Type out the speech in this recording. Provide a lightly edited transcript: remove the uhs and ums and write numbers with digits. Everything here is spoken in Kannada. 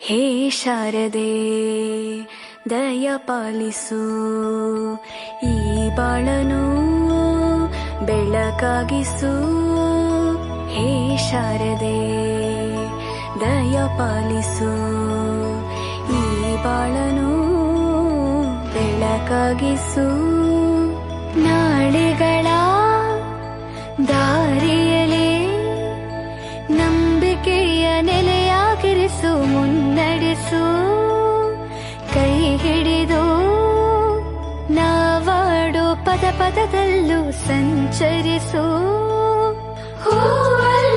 ಹೇ ಶಾರದೆ ದಯ ಪಾಲಿಸು, ಈ ಬಾಳನು ಬೆಳಕಾಗಿಸು. ಹೇ ಶಾರದೆ ದಯ ಪಾಲಿಸು, ಈ ಬಾಳನು ಬೆಳಕಾಗಿಸು. ನಾಳೆಗಳ ದಾರಿಯಲೇ ನಂಬಿಕೆಯ ನೆಲೆಯಾಗಿರಿಸು, ಮುನ್ನಡೆಸು. ಕೈ ಹಿಡಿದು ನಾವಾಡೋ ಪದ ಪದದಲ್ಲೂ ಸಂಚರಿಸು.